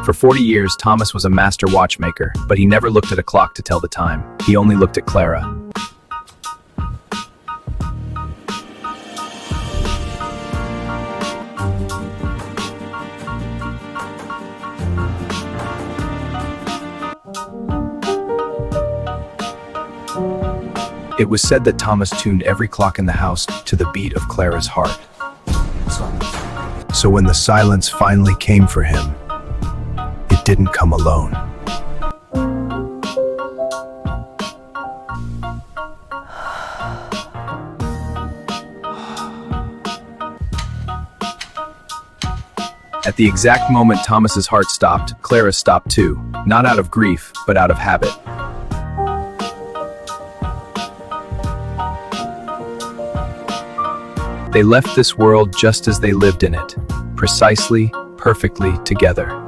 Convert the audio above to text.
For 40 years, Thomas was a master watchmaker, but he never looked at a clock to tell the time. He only looked at Clara. It was said that Thomas tuned every clock in the house to the beat of Clara's heart. So when the silence finally came for him, it didn't come alone. At the exact moment Thomas's heart stopped, Clara stopped too, not out of grief, but out of habit. They left this world just as they lived in it, precisely, perfectly together.